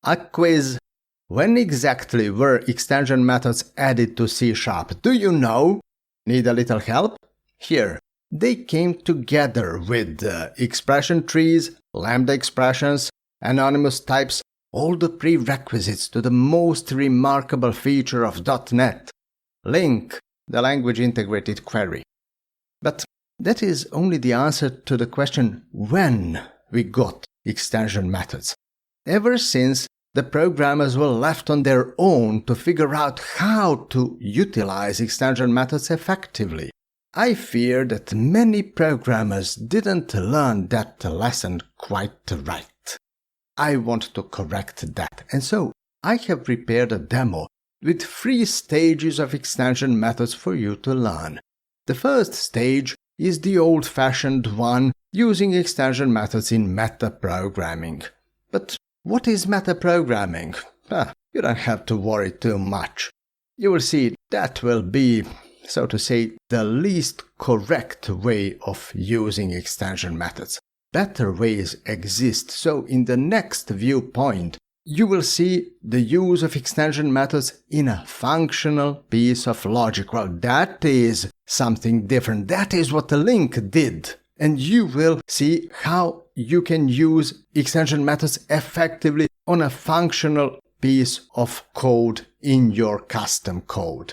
A quiz. When exactly were extension methods added to C#? Do you know? Need a little help? Here. They came together with expression trees, lambda expressions, anonymous types, all the prerequisites to the most remarkable feature of dotnet, LINQ, the language integrated query. But that is only the answer to the question when we got extension methods. Ever since, the programmers were left on their own to figure out how to utilize extension methods effectively. I fear that many programmers didn't learn that lesson quite right. I want to correct that, and so I have prepared a demo with 3 stages of extension methods for you to learn. The first stage is the old-fashioned one using extension methods in metaprogramming. But what is metaprogramming? You don't have to worry too much. You will see that will be, so to say, the least correct way of using extension methods. Better ways exist, so in the next viewpoint, you will see the use of extension methods in a functional piece of logic. Well, that is something different. That is what the LINQ did. And you will see how you can use extension methods effectively on a functional piece of code in your custom code.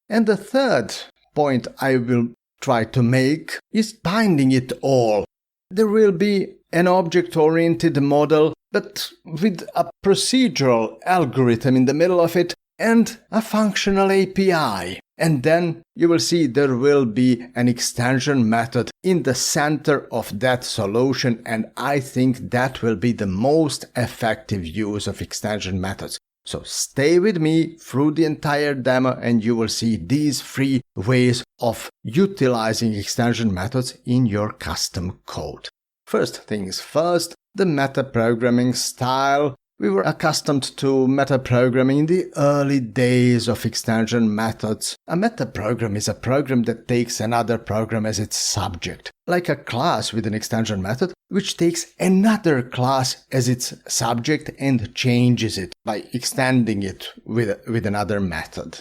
And the third point I will try to make is binding it all. There will be an object-oriented model, but with a procedural algorithm in the middle of it and a functional API. And then you will see there will be an extension method in the center of that solution, and I think that will be the most effective use of extension methods. So stay with me through the entire demo and you will see these 3 ways of utilizing extension methods in your custom code. First things first, the metaprogramming style. We were accustomed to metaprogramming in the early days of extension methods. A metaprogram is a program that takes another program as its subject, like a class with an extension method, which takes another class as its subject and changes it by extending it with another method.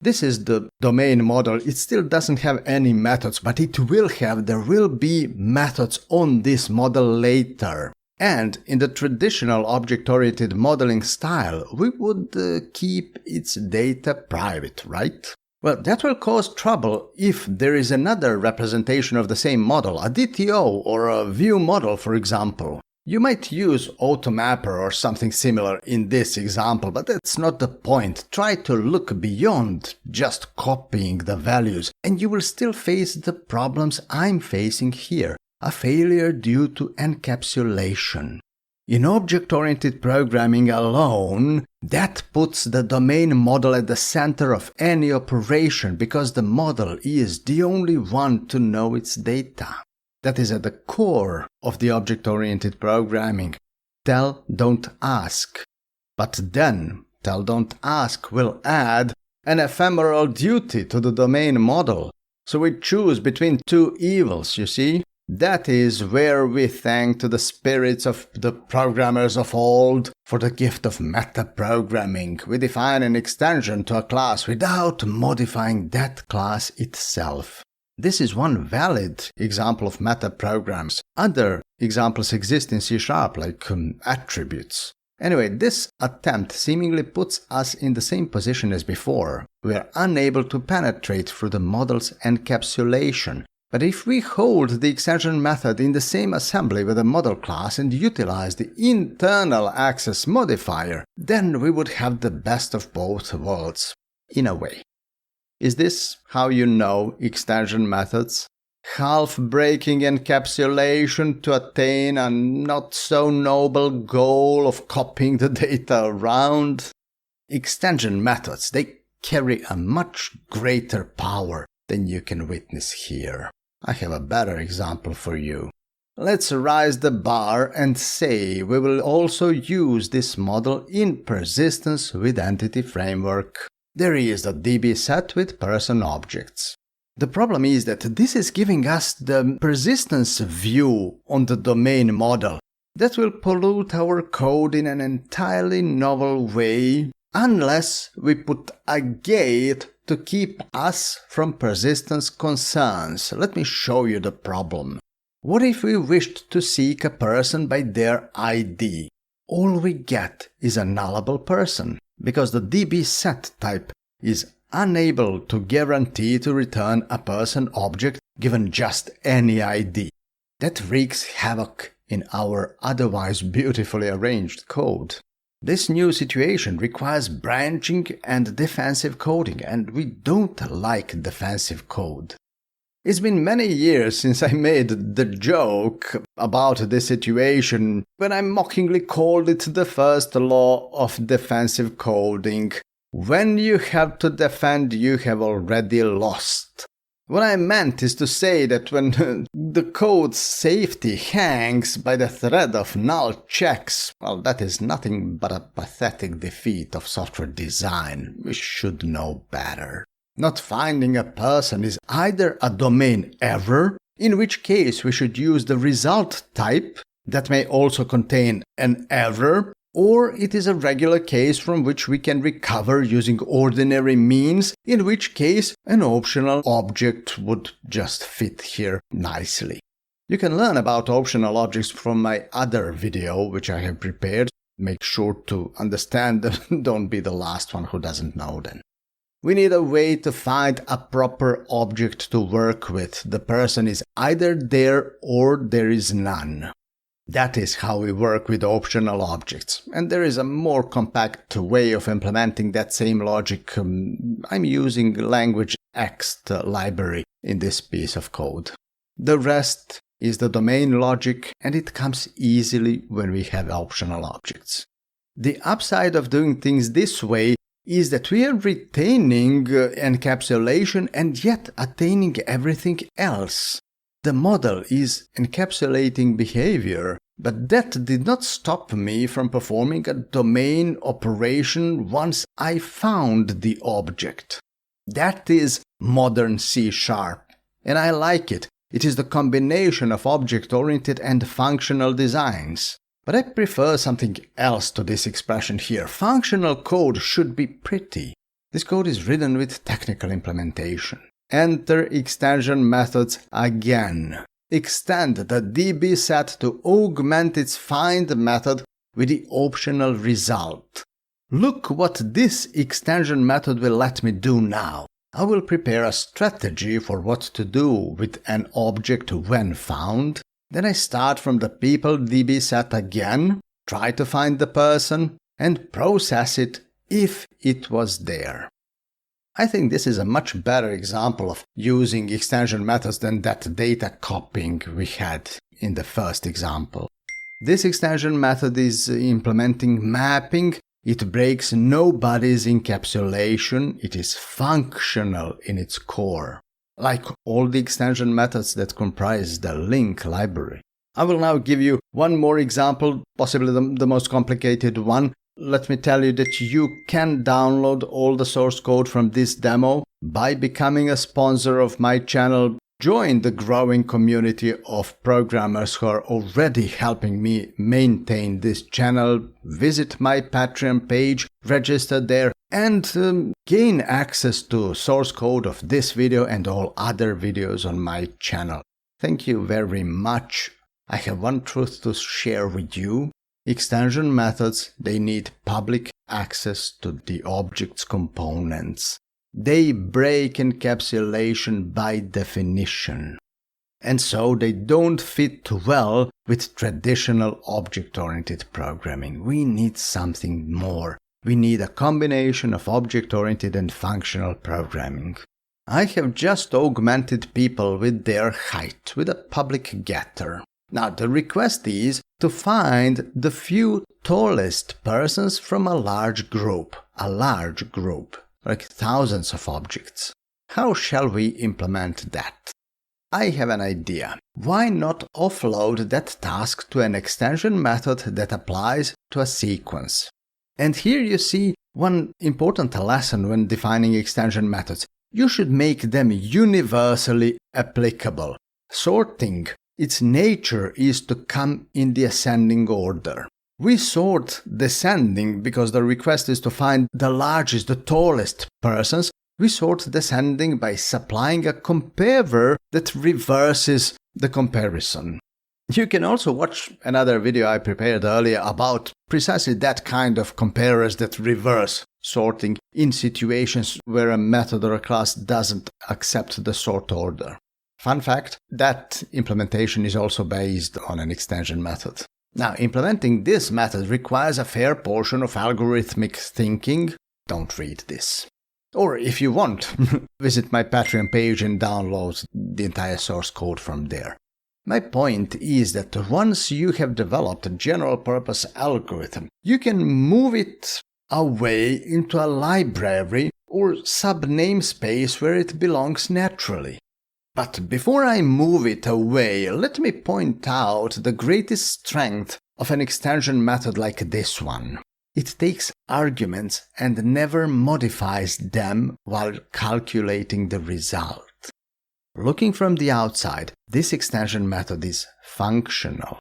This is the domain model. It still doesn't have any methods, but there will be methods on this model later. And in the traditional object-oriented modeling style, we would keep its data private, right? Well, that will cause trouble if there is another representation of the same model, a DTO or a view model, for example. You might use automapper or something similar in this example, but that's not the point. Try to look beyond just copying the values, and you will still face the problems I'm facing here. A failure due to encapsulation. In object-oriented programming alone, that puts the domain model at the center of any operation because the model is the only one to know its data. That is at the core of the object-oriented programming. Tell, don't ask. But then, tell, don't ask will add an ephemeral duty to the domain model. So we choose between 2 evils, you see? That is where we thank to the spirits of the programmers of old for the gift of metaprogramming. We define an extension to a class without modifying that class itself. This is one valid example of metaprograms. Other examples exist in C#, like attributes. Anyway, this attempt seemingly puts us in the same position as before. We are unable to penetrate through the model's encapsulation. But if we hold the extension method in the same assembly with a model class and utilize the internal access modifier, then we would have the best of both worlds, in a way. Is this how you know extension methods? Half-breaking encapsulation to attain a not-so-noble goal of copying the data around? Extension methods, they carry a much greater power than you can witness here. I have a better example for you. Let's raise the bar and say we will also use this model in persistence with entity framework. There is the DB set with person objects. The problem is that this is giving us the persistence view on the domain model, that will pollute our code in an entirely novel way unless we put a gate to keep us from persistence concerns. Let me show you the problem. What if we wished to seek a person by their ID? All we get is a nullable person, because the dbSet type is unable to guarantee to return a person object given just any ID. That wreaks havoc in our otherwise beautifully arranged code. This new situation requires branching and defensive coding, and we don't like defensive code. It's been many years since I made the joke about this situation when I mockingly called it the first law of defensive coding. When you have to defend, you have already lost. What I meant is to say that when the code's safety hangs by the thread of null checks, well, that is nothing but a pathetic defeat of software design. We should know better. Not finding a person is either a domain error, in which case we should use the result type that may also contain an error, or it is a regular case from which we can recover using ordinary means, in which case an optional object would just fit here nicely. You can learn about optional objects from my other video, which I have prepared. Make sure to understand them. Don't be the last one who doesn't know them. We need a way to find a proper object to work with. The person is either there or there is none. That is how we work with optional objects. And there is a more compact way of implementing that same logic. I'm using language ext library in this piece of code. The rest is the domain logic, and it comes easily when we have optional objects. The upside of doing things this way is that we are retaining encapsulation and yet attaining everything else. The model is encapsulating behavior, but that did not stop me from performing a domain operation once I found the object. That is modern C#, and I like it. It is the combination of object-oriented and functional designs. But I prefer something else to this expression here. Functional code should be pretty. This code is written with technical implementation. Enter extension methods again. Extend the dbSet to augment its find method with the optional result. Look what this extension method will let me do now. I will prepare a strategy for what to do with an object when found. Then I start from the people dbSet again, try to find the person, and process it if it was there. I think this is a much better example of using extension methods than that data copying we had in the first example. This extension method is implementing mapping. It breaks nobody's encapsulation. It is functional in its core, like all the extension methods that comprise the link library. I will now give you one more example, possibly the most complicated one. Let me tell you that you can download all the source code from this demo by becoming a sponsor of my channel. Join the growing community of programmers who are already helping me maintain this channel. Visit my Patreon page, register there, and gain access to source code of this video and all other videos on my channel. Thank you very much. I have one truth to share with you. Extension methods, they need public access to the object's components. They break encapsulation by definition. And so they don't fit well with traditional object-oriented programming. We need something more. We need a combination of object-oriented and functional programming. I have just augmented people with their height with a public getter. Now the request is to find the few tallest persons from a large group, like thousands of objects. How shall we implement that? I have an idea. Why not offload that task to an extension method that applies to a sequence? And here you see one important lesson when defining extension methods. You should make them universally applicable. Sorting Its nature is to come in the ascending order. We sort descending because the request is to find the largest, the tallest persons. We sort descending by supplying a comparer that reverses the comparison. You can also watch another video I prepared earlier about precisely that kind of comparers that reverse sorting in situations where a method or a class doesn't accept the sort order. Fun fact, that implementation is also based on an extension method. Now, implementing this method requires a fair portion of algorithmic thinking. Don't read this. Or if you want, visit my Patreon page and download the entire source code from there. My point is that once you have developed a general-purpose algorithm, you can move it away into a library or sub-namespace where it belongs naturally. But before I move it away, let me point out the greatest strength of an extension method like this one. It takes arguments and never modifies them while calculating the result. Looking from the outside, this extension method is functional.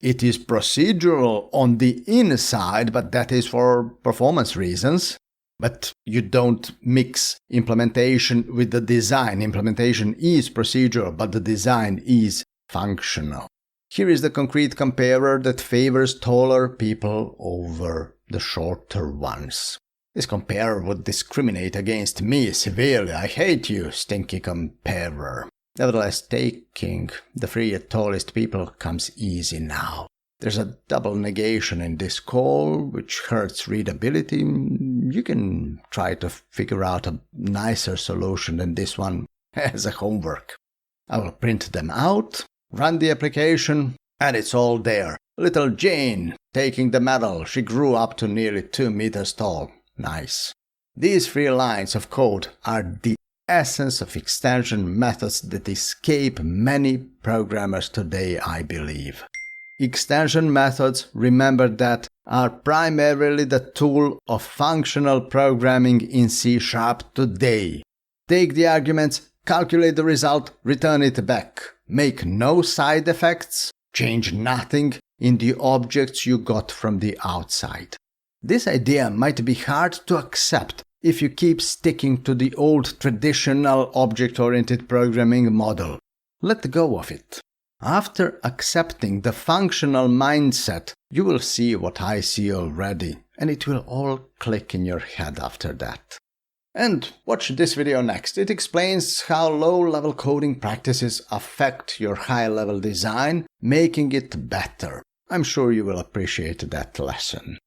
It is procedural on the inside, but that is for performance reasons. But you don't mix implementation with the design. Implementation is procedural, but the design is functional. Here is the concrete comparer that favors taller people over the shorter ones. This comparer would discriminate against me severely. I hate you, stinky comparer. Nevertheless, taking the three tallest people comes easy now. There's a double negation in this call, which hurts readability. You can try to figure out a nicer solution than this one as a homework. I will print them out, run the application, and it's all there. Little Jane taking the medal. She grew up to nearly 2 meters tall. Nice. These 3 lines of code are the essence of extension methods that escape many programmers today, I believe. Extension methods, remember that, are primarily the tool of functional programming in C# today. Take the arguments, calculate the result, return it back. Make no side effects, change nothing in the objects you got from the outside. This idea might be hard to accept if you keep sticking to the old traditional object-oriented programming model. Let go of it. After accepting the functional mindset, you will see what I see already, and it will all click in your head after that. And watch this video next. It explains how low-level coding practices affect your high-level design, making it better. I'm sure you will appreciate that lesson.